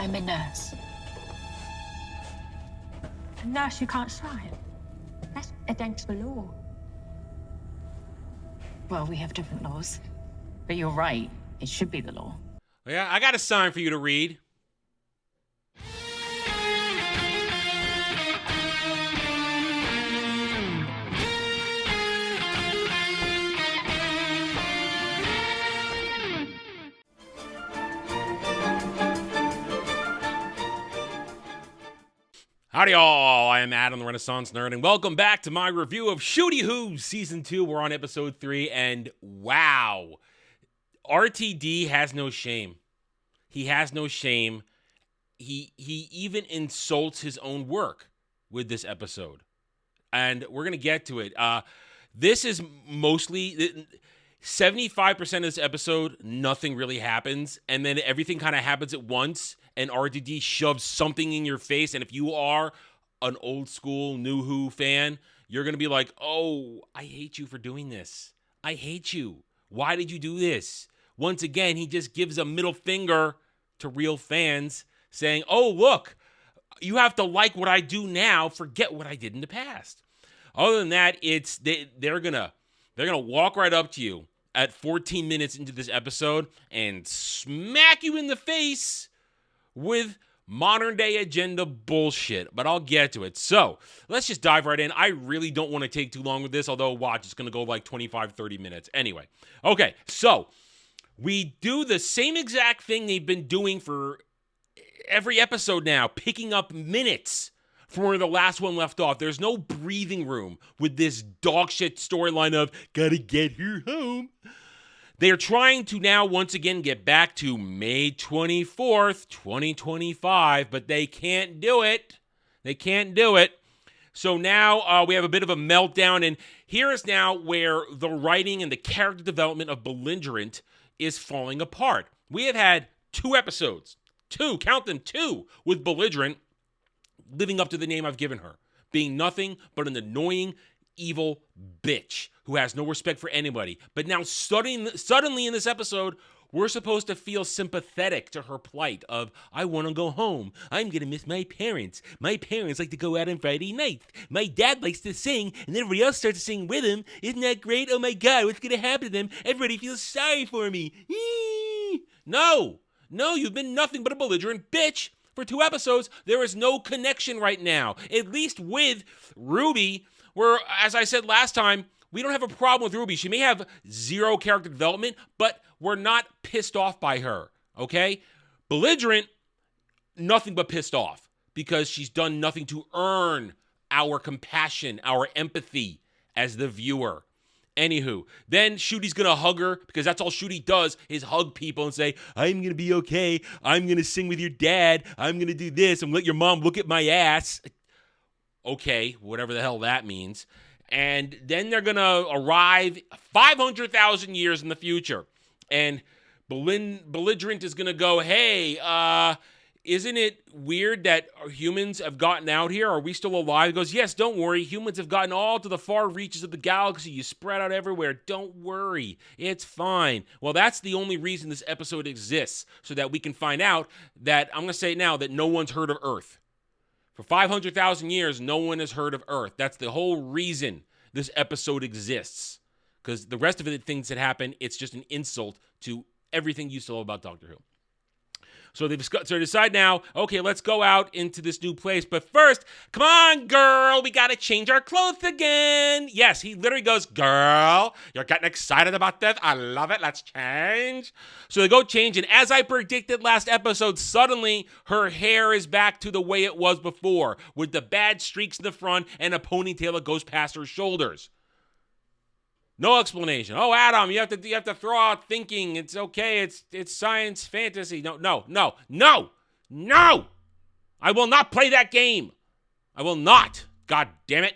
I'm a nurse. A nurse, you can't sign. That's against the law. Well, we have different laws. But you're right. It should be the law. Yeah, I got a sign for you to read. Howdy all, I am Adam the Renaissance Nerd, and welcome back to my review of Shooty Who Season 2. We're on Episode 3, and wow, RTD has no shame. He has no shame. He even insults his own work with this episode, and we're going to get to it. This is mostly 75% of this episode, nothing really happens, and then everything kind of happens at once, and RTD shoves something in your face, and if you are an old school New Who fan, you're going to be like, oh, I hate you for doing this. I hate you. Why did you do this? Once again, he just gives a middle finger to real fans saying, oh, look, you have to like what I do now, forget what I did in the past. Other than that, they're gonna walk right up to you at 14 minutes into this episode and smack you in the face with modern day agenda bullshit. But I'll get to it. So let's just dive right in. I really don't want to take too long with this, although watch, it's gonna go like 25, 30 minutes. Anyway, okay, so we do the same exact thing they've been doing for every episode now, picking up minutes from where the last one left off. There's no breathing room with this dog shit storyline of gotta get her home. They're trying to now once again get back to May 24th, 2025, but they can't do it. They can't do it. So now we have a bit of a meltdown, and here is now where the writing and the character development of Belligerent is falling apart. We have had 2 episodes, count them, 2, with Belligerent living up to the name I've given her, being nothing but an annoying, evil bitch who has no respect for anybody. But now suddenly in this episode, we're supposed to feel sympathetic to her plight of, I want to go home. I'm going to miss my parents. My parents like to go out on Friday nights. My dad likes to sing, and everybody else starts to sing with him. Isn't that great? Oh my God, what's going to happen to them? Everybody feels sorry for me. No, you've been nothing but a belligerent bitch for 2 episodes. There is no connection right now, at least with Ruby, where, as I said last time, we don't have a problem with Ruby. She may have 0 character development, but we're not pissed off by her, okay? Belligerent, nothing but pissed off because she's done nothing to earn our compassion, our empathy as the viewer. Anywho, then Shooty's gonna hug her because that's all Shooty does is hug people and say, I'm gonna be okay. I'm gonna sing with your dad. I'm gonna do this and let your mom look at my ass. Okay, whatever the hell that means. And then they're gonna arrive 500,000 years in the future. And Belligerent is gonna go, hey, isn't it weird that humans have gotten out here? Are we still alive? He goes, yes, don't worry. Humans have gotten all to the far reaches of the galaxy. You spread out everywhere. Don't worry. It's fine. Well, that's the only reason this episode exists, so that we can find out that, I'm going to say it now, that no one's heard of Earth. For 500,000 years, no one has heard of Earth. That's the whole reason this episode exists. Because the rest of the things that happen, it's just an insult to everything you used to know about Doctor Who. So they decide now, okay, let's go out into this new place. But first, come on, girl, we got to change our clothes again. Yes, he literally goes, girl, you're getting excited about this. I love it. Let's change. So they go change. And as I predicted last episode, suddenly her hair is back to the way it was before, with the bad streaks in the front and a ponytail that goes past her shoulders. No explanation. Oh, Adam, you have to throw out thinking. It's okay. It's science fantasy. No. I will not play that game. I will not. God damn it.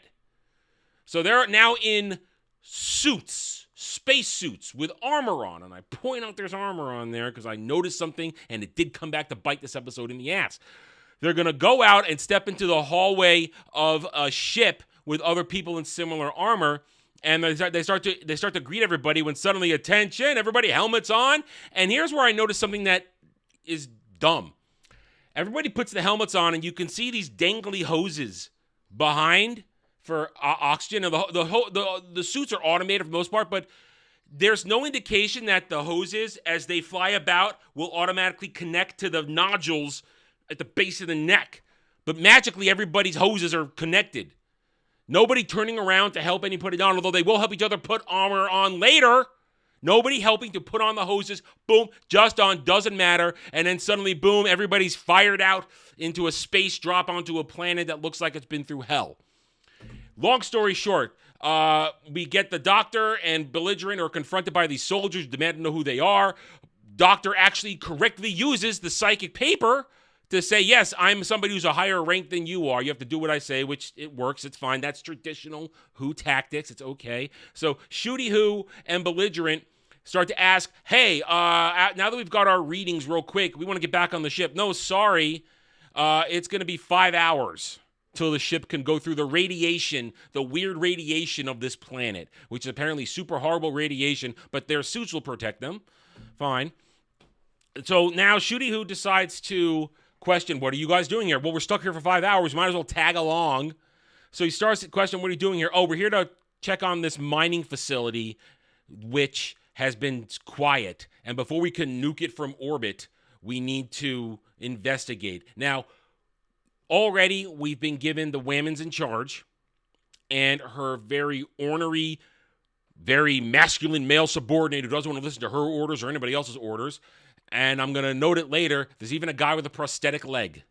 So they're now in suits, space suits with armor on. And I point out there's armor on there because I noticed something and it did come back to bite this episode in the ass. They're going to go out and step into the hallway of a ship with other people in similar armor. And they start to greet everybody when suddenly, attention, everybody, helmets on. And here's where I noticed something that is dumb. Everybody puts the helmets on, and you can see these dangly hoses behind for oxygen. And the suits are automated for the most part, but there's no indication that the hoses, as they fly about, will automatically connect to the nodules at the base of the neck. But magically, everybody's hoses are connected. Nobody turning around to help anybody put it on, although they will help each other put armor on later. Nobody helping to put on the hoses. Boom, just on, doesn't matter. And then suddenly, boom, everybody's fired out into a space drop onto a planet that looks like it's been through hell. Long story short, we get the Doctor and Belligerent are confronted by these soldiers, demand to know who they are. Doctor actually correctly uses the psychic paper to say, yes, I'm somebody who's a higher rank than you are. You have to do what I say, which it works. It's fine. That's traditional Who tactics. It's okay. So Shooty Who and Belligerent start to ask, hey, now that we've got our readings real quick, we want to get back on the ship. No, sorry. It's going to be 5 hours till the ship can go through the radiation, the weird radiation of this planet, which is apparently super horrible radiation, but their suits will protect them. Fine. So now Shooty Who decides to question, what are you guys doing here? Well, we're stuck here for 5 hours. Might as well tag along. So he starts to question, what are you doing here? Oh, we're here to check on this mining facility, which has been quiet. And before we can nuke it from orbit, we need to investigate. Now, already we've been given the women's in charge and her very ornery, very masculine male subordinate who doesn't want to listen to her orders or anybody else's orders. And I'm going to note it later. There's even a guy with a prosthetic leg.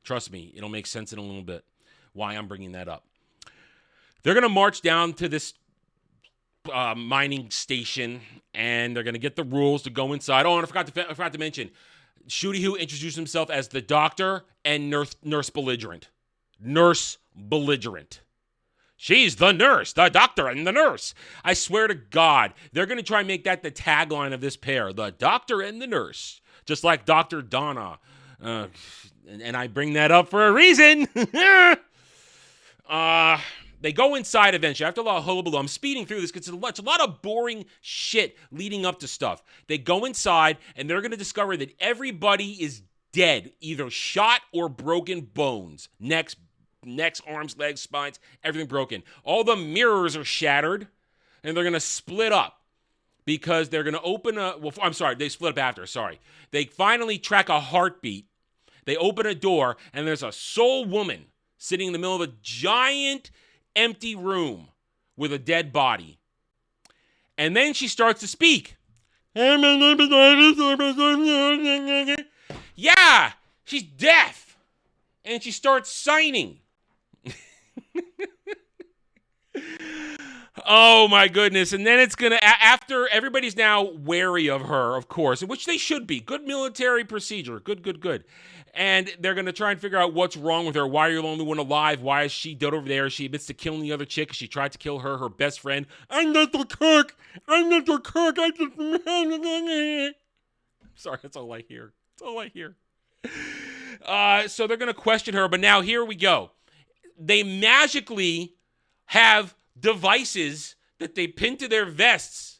Trust me, it'll make sense in a little bit why I'm bringing that up. They're going to march down to this mining station, and they're going to get the rules to go inside. Oh, and I forgot to mention, Shooty Who introduced himself as the Doctor and Nurse Belligerent. Nurse Belligerent. She's the nurse, the doctor, and the nurse. I swear to God, they're going to try and make that the tagline of this pair, the Doctor and the Nurse, just like Dr. Donna. And I bring that up for a reason. They go inside eventually. After a lot of hullabaloo, I'm speeding through this because it's a lot of boring shit leading up to stuff. They go inside, and they're going to discover that everybody is dead, either shot or broken bones. Necks, arms, legs, spines, everything broken. All the mirrors are shattered, and they're going to split up because they're going to open a... Well, I'm sorry, they split up after, sorry. They finally track a heartbeat. They open a door, and there's a soul woman sitting in the middle of a giant empty room with a dead body. And then she starts to speak. Yeah, she's deaf. And she starts signing. Oh my goodness. And then it's gonna, after everybody's now wary of her, of course, which they should be. Good military procedure. Good. And they're gonna try and figure out what's wrong with her. Why are you the only one alive? Why is she dead over there? She admits to killing the other chick. She tried to kill her best friend. I'm not the cook. I just... Sorry, that's all I hear. So they're gonna question her, but now here we go. They magically have devices that they pin to their vests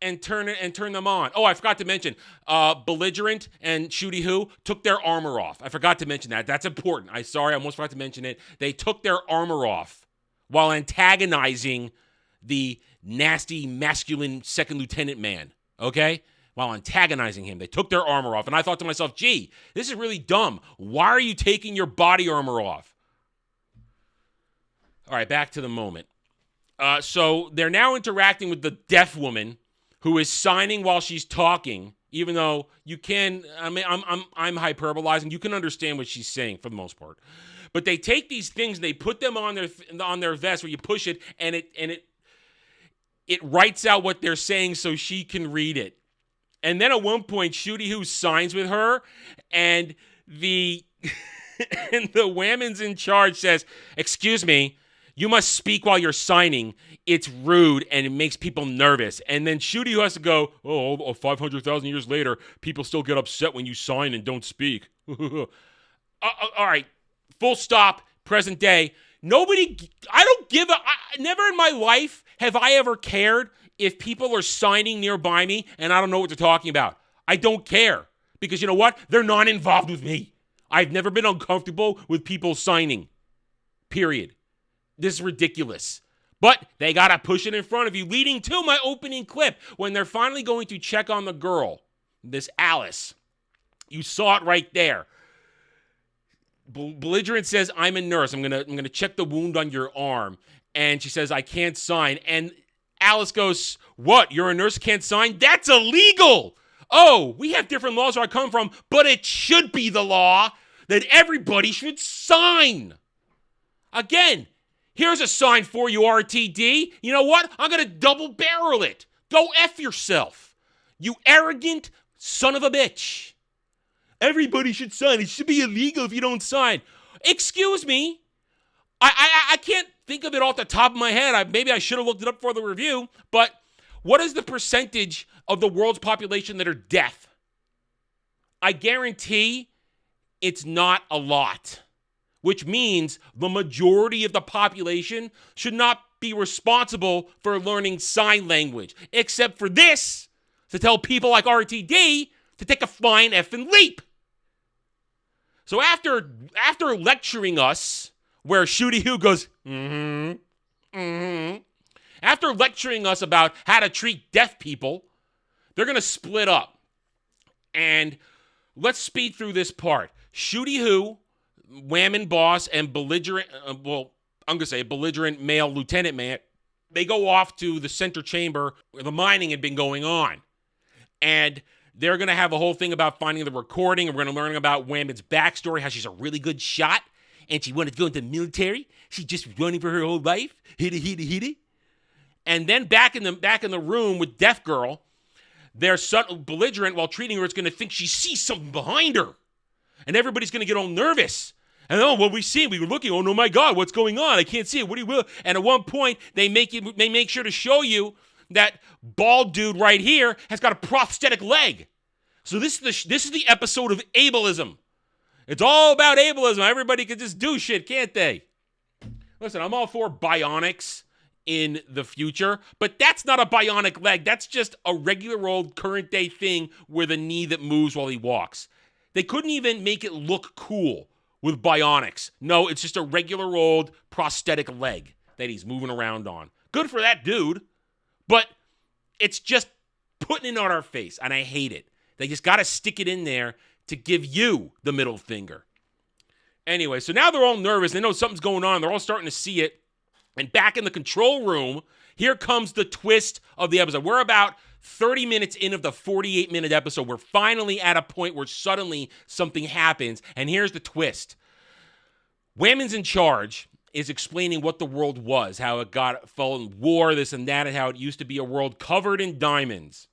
and turn them on. Oh, I forgot to mention, Belligerent and Shooty Who took their armor off. I forgot to mention that. That's important. I almost forgot to mention it. They took their armor off while antagonizing the nasty, masculine second lieutenant man. Okay? While antagonizing him. They took their armor off. And I thought to myself, gee, this is really dumb. Why are you taking your body armor off? All right, back to the moment. So they're now interacting with the deaf woman who is signing while she's talking, even though you can, I'm hyperbolizing. You can understand what she's saying for the most part. But they take these things and they put them on their vest where you push it and it writes out what they're saying so she can read it. And then at one point, Shooty Who signs with her, and the woman's in charge says, "Excuse me, you must speak while you're signing. It's rude, and it makes people nervous." And then Shooty Who has to go, "Oh, 500,000 years later, people still get upset when you sign and don't speak." All right, full stop, present day. Never in my life have I ever cared if people are signing nearby me and I don't know what they're talking about. I don't care because you know what? They're not involved with me. I've never been uncomfortable with people signing. Period. This is ridiculous. But they got to push it in front of you, leading to my opening clip when they're finally going to check on the girl, this Alice. You saw it right there. Belligerent says, I'm a nurse. I'm gonna check the wound on your arm. And she says, I can't sign. And Alice goes, what? You're a nurse, can't sign? That's illegal. Oh, we have different laws where I come from, but it should be the law that everybody should sign. Again, here's a sign for you, RTD. You know what? I'm going to double barrel it. Go F yourself. You arrogant son of a bitch. Everybody should sign. It should be illegal if you don't sign. Excuse me. I can't think of it off the top of my head. Maybe I should have looked it up for the review. But what is the percentage of the world's population that are deaf? I guarantee it's not a lot. Which means the majority of the population should not be responsible for learning sign language, except for this, to tell people like RTD to take a fine effing leap. So after lecturing us, where Shooty Who goes, after lecturing us about how to treat deaf people, they're going to split up. And let's speed through this part. Shooty Who, Whammon Boss, and belligerent, I'm going to say belligerent male lieutenant man, they go off to the center chamber where the mining had been going on. And they're going to have a whole thing about finding the recording, and we're going to learn about Whammon's backstory, how she's a really good shot, and she wanted to go into the military. She's just running for her whole life. Hit it. And then back in the room with Deaf Girl, their belligerent, while treating her, is going to think she sees something behind her. And everybody's going to get all nervous. And what we see, we were looking, oh no, my God, what's going on? I can't see it. What do you will? And at one point, they make sure to show you that bald dude right here has got a prosthetic leg. So this is the episode of ableism. It's all about ableism. Everybody can just do shit, can't they? Listen, I'm all for bionics in the future, but that's not a bionic leg. That's just a regular old current day thing with a knee that moves while he walks. They couldn't even make it look cool with bionics. No, it's just a regular old prosthetic leg that he's moving around on. Good for that dude, but it's just putting it on our face, and I hate it. They just got to stick it in there to give you the middle finger. Anyway, so now they're all nervous. They know something's going on. They're all starting to see it. And back in the control room, here comes the twist of the episode. We're about 30 minutes in of the 48-minute episode. We're finally at a point where suddenly something happens, and here's the twist. Whammon's in charge is explaining what the world was, how it fell in war, this and that, and how it used to be a world covered in diamonds.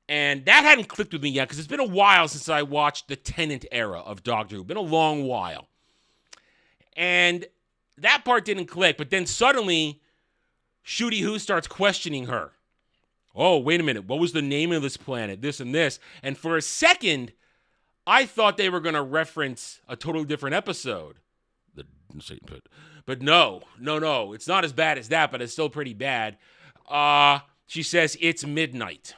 And that hadn't clicked with me yet, because it's been a while since I watched the Tennant era of Doctor Who. Been a long while. And that part didn't click, but then suddenly, Shooty Who starts questioning her. Oh, wait a minute. What was the name of this planet? This and this. And for a second, I thought they were going to reference a totally different episode. But no. It's not as bad as that, but it's still pretty bad. She says, it's midnight.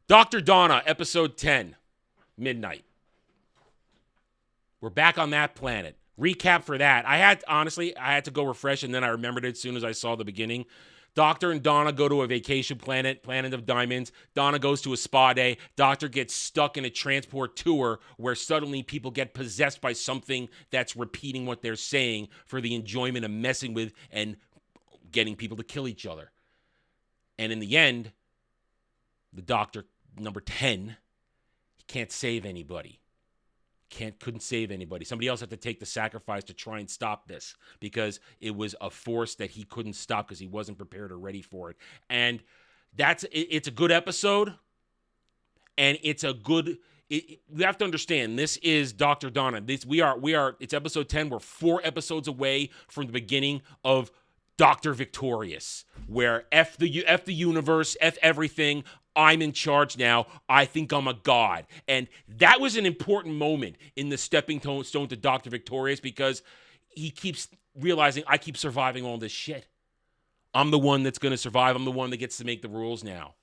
Dr. Donna, episode 10, midnight. We're back on that planet. Recap for that. I had to go refresh, and then I remembered it as soon as I saw the beginning. Doctor and Donna go to a vacation planet of diamonds. Donna goes to a spa day. Doctor gets stuck in a transport tour where suddenly people get possessed by something that's repeating what they're saying for the enjoyment of messing with and getting people to kill each other. And in the end, the Doctor, number 10, he can't save anybody. Couldn't save anybody. Somebody else had to take the sacrifice to try and stop this because it was a force that he couldn't stop because he wasn't prepared or ready for it. And it's a good episode, and it's a good. We have to understand this is Dr. Donna. It's episode 10. We're 4 episodes away from the beginning of Dr. Victorious, where F the universe, F everything. I'm in charge now. I think I'm a god. And that was an important moment in the stepping stone to Dr. Victorious because he keeps realizing I keep surviving all this shit. I'm the one that's going to survive. I'm the one that gets to make the rules now.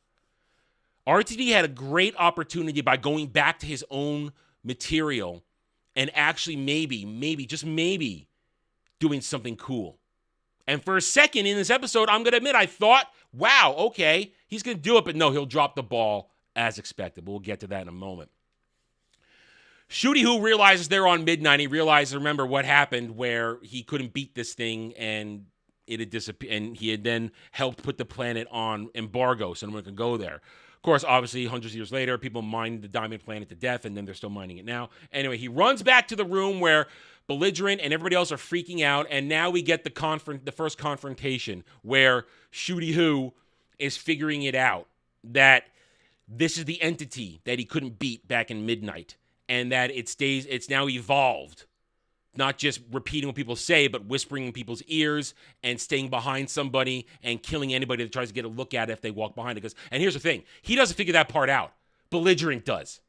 RTD had a great opportunity by going back to his own material and actually maybe, just maybe, doing something cool. And for a second in this episode, I'm going to admit, I thought, wow, okay, he's going to do it. But no, he'll drop the ball as expected. But we'll get to that in a moment. Shooty Who realizes they're on midnight. He realizes, remember what happened where he couldn't beat this thing and it had disappeared. And he had then helped put the planet on embargo so no one could go there. Of course, obviously, hundreds of years later, people mined the Diamond Planet to death, and then they're still mining it now. Anyway, he runs back to the room where Belligerent and everybody else are freaking out, and now we get the first confrontation where Shooty Who is figuring it out, that this is the entity that he couldn't beat back in Midnight, and that it's now evolved. Not just repeating what people say, but whispering in people's ears and staying behind somebody and killing anybody that tries to get a look at it if they walk behind it. And here's the thing. He doesn't figure that part out. Belligerent does.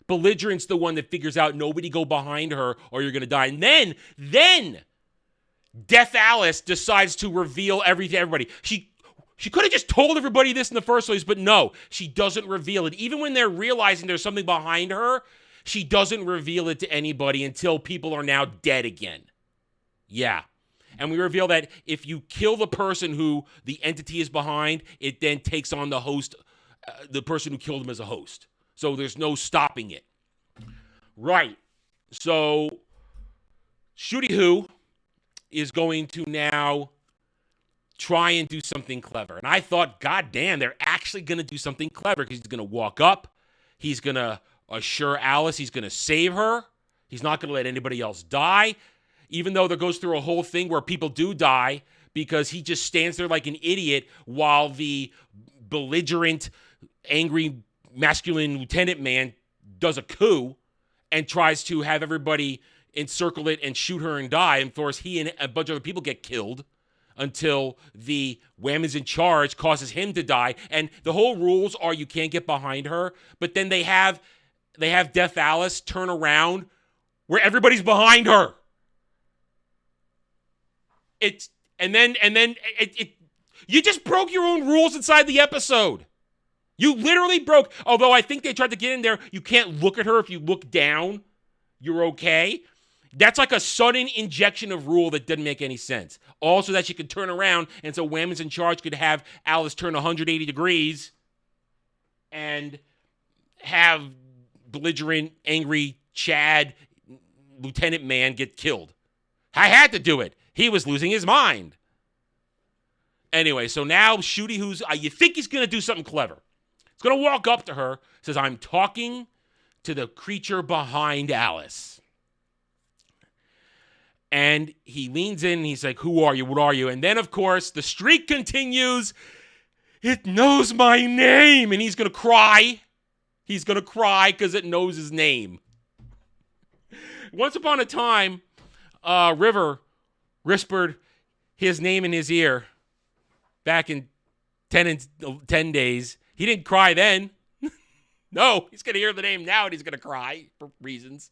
Belligerent's the one that figures out nobody go behind her or you're going to die. And then Death Alice decides to reveal everything to everybody. She could have just told everybody this in the first place, but no, she doesn't reveal it. Even when they're realizing there's something behind her, she doesn't reveal it to anybody until people are now dead again. Yeah. And we reveal that if you kill the person who the entity is behind, it then takes on the host, the person who killed him as a host. So there's no stopping it. Right. So Shooty Who is going to now try and do something clever. And I thought, God damn, they're actually going to do something clever because he's going to walk up. He's going to assure Alice he's going to save her. He's not going to let anybody else die, even though there goes through a whole thing where people do die because he just stands there like an idiot while the belligerent, angry, masculine lieutenant man does a coup and tries to have everybody encircle it and shoot her and die. And of course, he and a bunch of other people get killed until the Wham is in charge causes him to die. And the whole rules are you can't get behind her, but then they have Death Alice turn around where everybody's behind her. You just broke your own rules inside the episode. You literally broke, although I think they tried to get in there, you can't look at her. If you look down, you're okay. That's like a sudden injection of rule that doesn't make any sense. Also that she could turn around and so Wham is in charge could have Alice turn 180 degrees and have belligerent, angry Chad lieutenant man get killed. I had to do it. He was losing his mind. Anyway, so now Shooty Who's, you think he's going to do something clever. He's going to walk up to her, says, I'm talking to the creature behind Alice. And he leans in and he's like, who are you? What are you? And then, of course, the streak continues. It knows my name. And he's going to cry. He's going to cry because it knows his name. Once upon a time, River whispered his name in his ear back in 10 days. He didn't cry then. No, he's going to hear the name now and he's going to cry for reasons.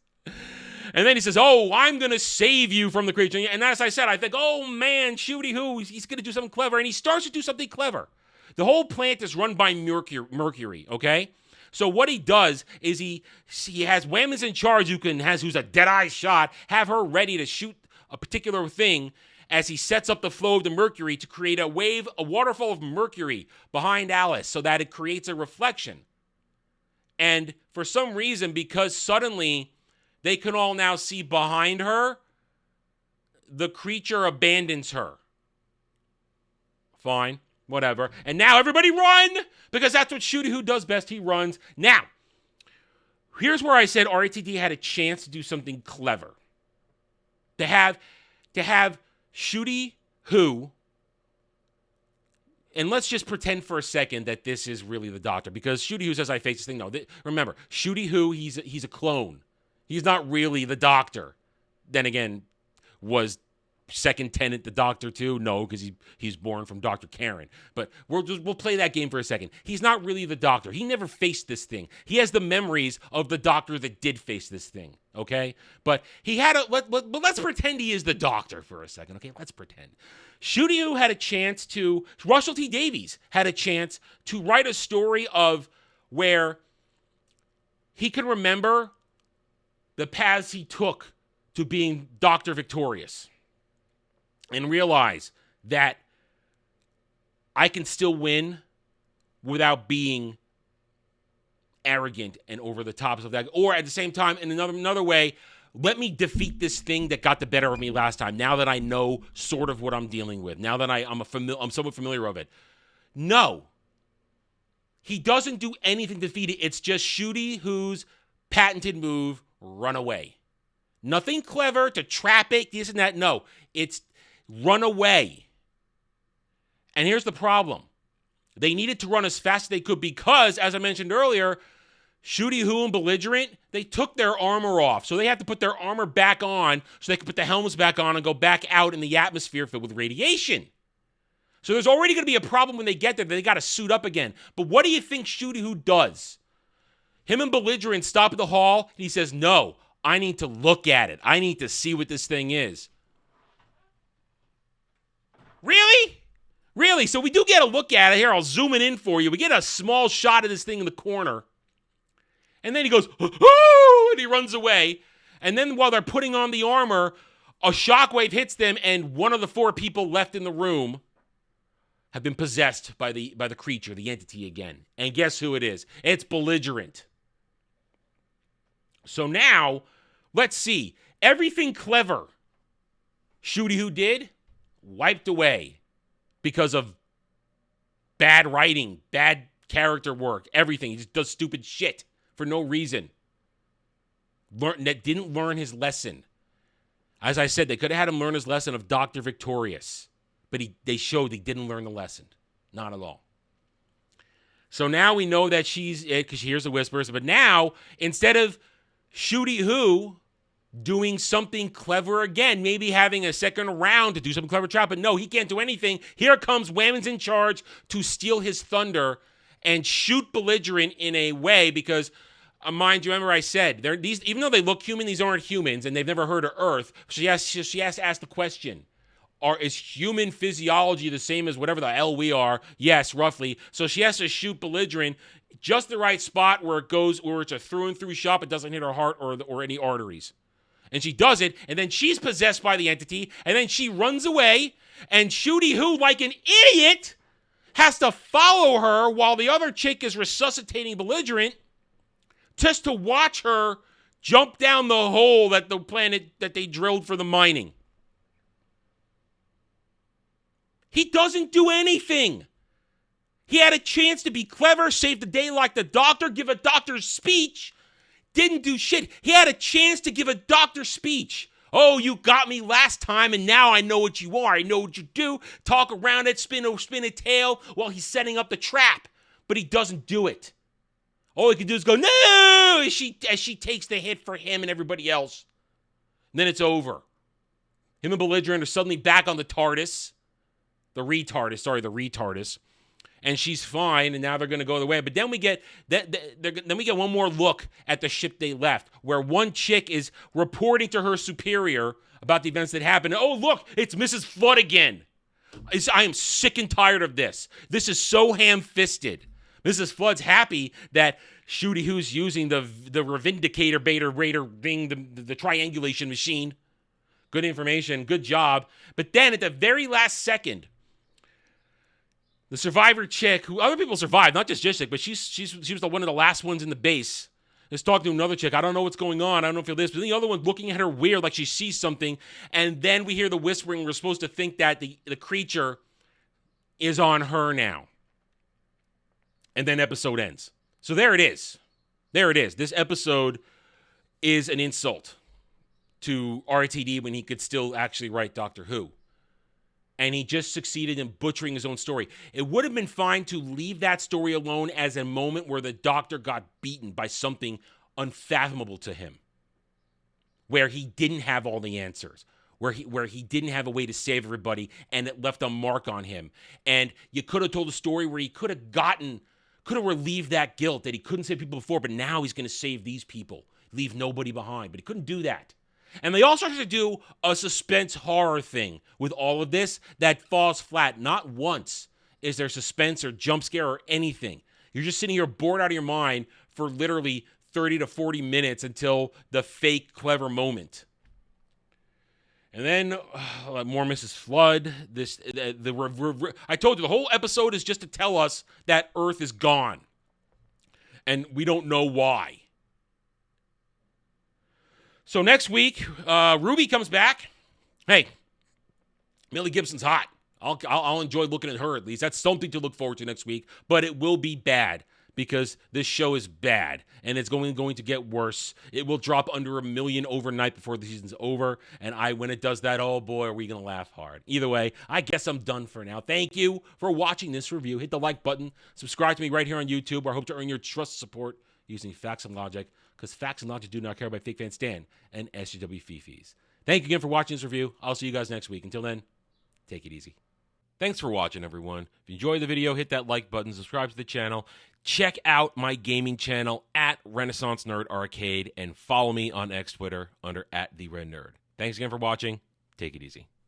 And then he says, oh, I'm going to save you from the creature. And as I said, I think, oh, man, Shooty Who, he's going to do something clever. And he starts to do something clever. The whole plant is run by Mercury, okay? So what he does is he has Wham is in charge who's a dead-eye shot, have her ready to shoot a particular thing as he sets up the flow of the mercury to create a waterfall of mercury behind Alice so that it creates a reflection. And for some reason, because suddenly they can all now see behind her, the creature abandons her. Fine, whatever. And now everybody run, because that's what Shooty Who does best. He runs. Now, here's where I said RTD had a chance to do something clever. To have Shooty Who, and let's just pretend for a second that this is really the Doctor, because Shooty Who says I face this thing. No, remember, Shooty Who, he's a clone. He's not really the Doctor. Then again, was second tenant the Doctor too? No, because he's born from Dr. Karen. But we'll play that game for a second. He's not really the Doctor. He never faced this thing. He has the memories of the Doctor that did face this thing. Okay, but he had let's pretend he is the Doctor for a second. Okay, let's pretend. Shooty Who had a chance to. Russell T Davies had a chance to write a story of where he can remember the paths he took to being Dr. Victorious and realize that I can still win without being arrogant and over the top of that. Or at the same time, in another way, let me defeat this thing that got the better of me last time, now that I know sort of what I'm dealing with, now that I'm somewhat familiar of it. No. He doesn't do anything to defeat it. It's just Shooty Who's patented move, run away. Nothing clever to trap it, this and that. No, it's run away. And here's the problem. They needed to run as fast as they could because, as I mentioned earlier, Shooty Who and Belligerent, they took their armor off. So they had to put their armor back on so they could put the helmets back on and go back out in the atmosphere filled with radiation. So there's already going to be a problem when they get there. They got to suit up again. But what do you think Shooty Who does? Him and Belligerent stop at the hall, and he says, no, I need to look at it. I need to see what this thing is. Really? Really? So we do get a look at it. Here, I'll zoom it in for you. We get a small shot of this thing in the corner. And then he goes, oh, and he runs away. And then while they're putting on the armor, a shockwave hits them, and one of the 4 people left in the room have been possessed by the creature, the entity again. And guess who it is? It's Belligerent. So now, let's see. Everything clever Shooty Who did, wiped away because of bad writing, bad character work, everything. He just does stupid shit for no reason. Didn't learn his lesson. As I said, they could have had him learn his lesson of Dr. Victorious. But they showed he didn't learn the lesson. Not at all. So now we know that she's it because she hears the whispers. But now, instead of Shooty Who doing something clever again, maybe having a second round to do something clever trap, but no, he can't do anything. Here comes Whammon's in charge to steal his thunder and shoot Belligerent in a way because, mind you, remember I said, these, even though they look human, these aren't humans and they've never heard of Earth. She has to ask the question. Is human physiology the same as whatever the hell we are? Yes, roughly. So she has to shoot Belligerent just the right spot where it goes, where it's a through and through shot. It doesn't hit her heart or any arteries. And she does it, and then she's possessed by the entity, and then she runs away, and Shooty Who, like an idiot, has to follow her while the other chick is resuscitating Belligerent just to watch her jump down the hole that the planet that they drilled for the mining. He doesn't do anything. He had a chance to be clever, save the day like the doctor, give a doctor's speech. Didn't do shit. He had a chance to give a doctor's speech. Oh, you got me last time, and now I know what you are. I know what you do. Talk around it, spin a tail while he's setting up the trap. But he doesn't do it. All he can do is go, no, as she takes the hit for him and everybody else. And then it's over. Him and Belligerent are suddenly back on the TARDIS. The retardus. And she's fine, and now they're going to go the way. But then we get one more look at the ship they left, where one chick is reporting to her superior about the events that happened. Oh, look, it's Mrs. Flood again. I am sick and tired of this. This is so ham-fisted. Mrs. Flood's happy that Shooty Who's using the Revindicator Beta Raider thing, the triangulation machine. Good information, good job. But then at the very last second, the survivor chick, who other people survived, not just Jessica, but she was one of the last ones in the base, is talking to another chick. I don't know what's going on. I don't know if you'll this. But the other one's looking at her weird, like she sees something. And then we hear the whispering. We're supposed to think that the creature is on her now. And then episode ends. So there it is. There it is. This episode is an insult to RTD when he could still actually write Doctor Who. And he just succeeded in butchering his own story. It would have been fine to leave that story alone as a moment where the Doctor got beaten by something unfathomable to him. Where he didn't have all the answers. Where he didn't have a way to save everybody, and it left a mark on him. And you could have told a story where he could have relieved that guilt that he couldn't save people before, but now he's going to save these people. Leave nobody behind. But he couldn't do that. And they also have to do a suspense horror thing with all of this that falls flat. Not once is there suspense or jump scare or anything. You're just sitting here bored out of your mind for literally 30 to 40 minutes until the fake clever moment. And then more Mrs. Flood. I told you the whole episode is just to tell us that Earth is gone. And we don't know why. So next week, Ruby comes back. Hey, Millie Gibson's hot. I'll enjoy looking at her at least. That's something to look forward to next week. But it will be bad because this show is bad. And it's going to get worse. It will drop under 1 million overnight before the season's over. And when it does that, oh boy, are we going to laugh hard. Either way, I guess I'm done for now. Thank you for watching this review. Hit the like button. Subscribe to me right here on YouTube, where I hope to earn your trust and support using facts and logic. Because facts and logic do not care about fake fan Stan and SJW Fifis. Thank you again for watching this review. I'll see you guys next week. Until then, take it easy. Thanks for watching, everyone. If you enjoyed the video, hit that like button, subscribe to the channel. Check out my gaming channel at Renaissance Nerd Arcade, and follow me on X Twitter under @TheRedNerd. Thanks again for watching. Take it easy.